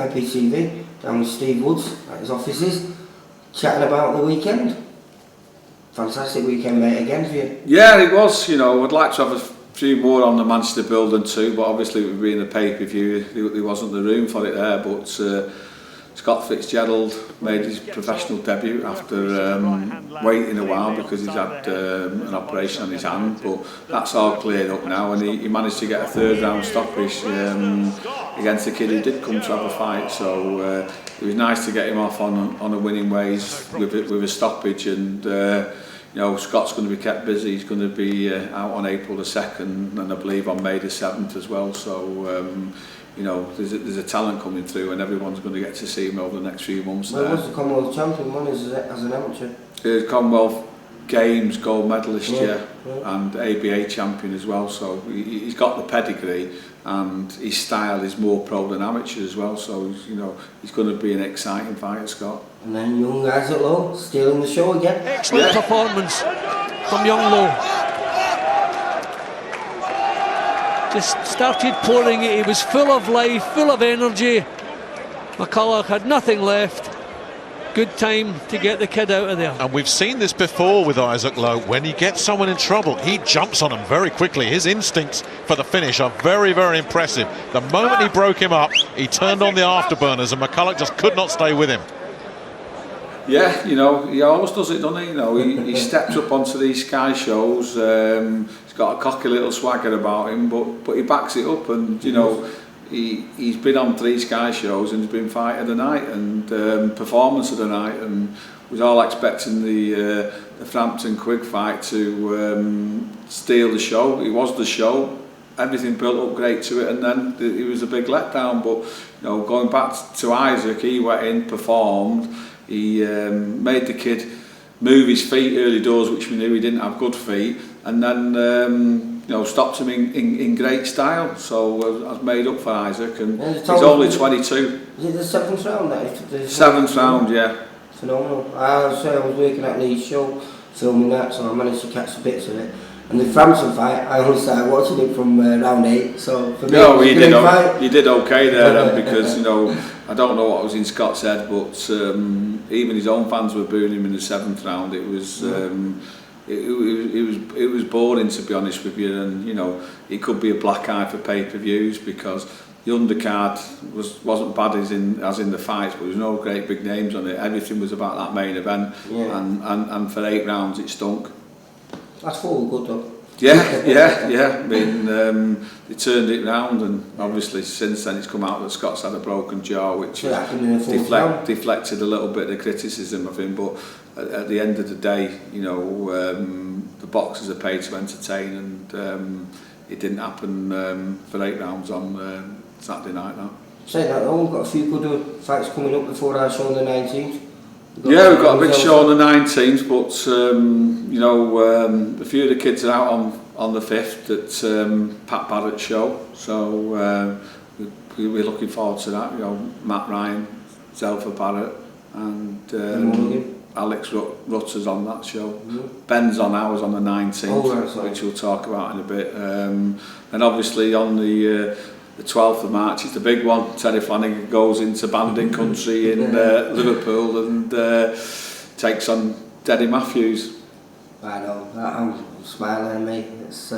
IPTV down with Steve Woods at his offices, chatting about the weekend. Fantastic weekend, mate, again for you. Yeah, it was. You know, I'd like to have a few more on the Manchester building too, but obviously with being a pay-per-view, there wasn't the room for it there. But Scott Fitzgerald made his professional debut after waiting a while because he's had an operation on his hand, but that's all cleared up now, and he managed to get a third round stoppage against a kid who did come to have a fight, so it was nice to get him off on a winning ways with a stoppage. And you know, Scott's going to be kept busy. He's going to be out on April the 2nd and I believe on May the 7th as well, so you know, there's a talent coming through and everyone's going to get to see him over the next few months. Well, was the Commonwealth champion one as an amateur? Commonwealth Games gold medalist, yeah, and ABA champion as well, so he's got the pedigree and his style is more pro than amateur as well, so you know, he's going to be an exciting fighter, Scott. And then young guys at Low, stealing the show again. Excellent performance from young Low. Just started pouring it, he was full of life, full of energy. McCulloch had nothing left. Good time to get the kid out of there. And we've seen this before with Isaac Lowe. When he gets someone in trouble, he jumps on them very quickly. His instincts for the finish are very, very impressive. The moment he broke him up, he turned on the afterburners and McCulloch just could not stay with him. Yeah, you know, he always does it, doesn't he? You know, he steps up onto these Sky shows. He's got a cocky little swagger about him, but he backs it up, and you know, he's been on 3 Sky shows and he's been fight of the night and performance of the night, and was all expecting the Frampton Quigg fight to steal the show. It was the show. Everything built up great to it, and then it was a big letdown. But you know, going back to Isaac, he went in, performed. He made the kid move his feet early doors, which we knew he didn't have good feet, and then you know, stopped him in great style. So I was made up for Isaac, and he's only 22. Is it the 7th round that he took the 7th round, yeah. Phenomenal. I was working at Lee's show, filming that, so I managed to catch some bits of it. And the Frampton fight, I only started watching it from round 8, so for me, no, you did okay there then, because you know, I don't know what was in Scott's head, but even his own fans were booing him in the 7th round. It was it was boring, to be honest with you, and you know, it could be a black eye for pay-per-views because the undercard wasn't bad as in the fights, but there was no great big names on it. Everything was about that main event, and for 8 rounds it stunk. That's all good though. Yeah. I mean, they turned it round, and obviously since then it's come out that Scott's had a broken jaw, which deflected a little bit of the criticism of him. But at the end of the day, you know, the boxers are paid to entertain, and it didn't happen for 8 rounds on Saturday night now. Saying that though, we've got a few good fights coming up before our show on the 19th. We've got a big show on the 19th, but you know, a few of the kids are out on the 5th at Pat Barrett's show, so we're looking forward to that. You know, Matt Ryan, Zelfa Barrett, and Alex Rutter's on that show. Ben's on ours on the 19th, which we'll talk about in a bit. And obviously on the 12th of March, it's the big one. Terry Flanagan goes into banding country in Liverpool and takes on Deddy Matthews. I know, I'm smiling, mate. It's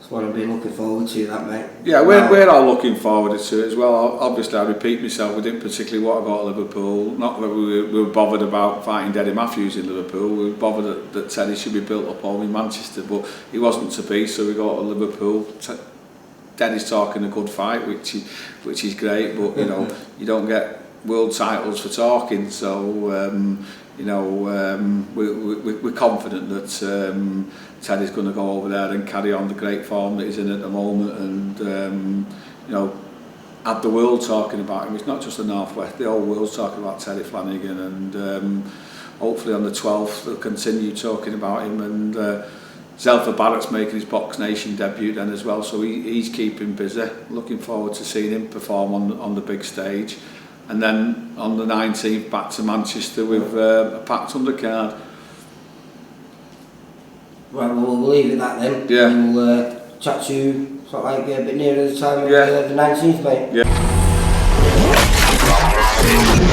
what I've been looking forward to, that, mate. Yeah, we're all looking forward to it as well. Obviously, I repeat myself, we didn't particularly want to go to Liverpool. Not that we were bothered about fighting Deddy Matthews in Liverpool. We were bothered that Teddy should be built up home in Manchester, but he wasn't to be, so we go to Liverpool. Denny's talking a good fight, which is great, but you know, you don't get world titles for talking. So you know, we're confident that Teddy's going to go over there and carry on the great form that he's in at the moment, and you know, have the world talking about him. It's not just the Northwest; the whole world's talking about Terry Flanagan, and hopefully on the 12th they'll continue talking about him. And Zelfa Barrett's making his Box Nation debut then as well, so he's keeping busy. Looking forward to seeing him perform on the big stage. And then on the 19th, back to Manchester with a packed undercard. Right, well, we'll leave it at that then. Yeah. And we'll chat to you sort of like a bit nearer the time of the 19th, mate. Yeah. Thank you.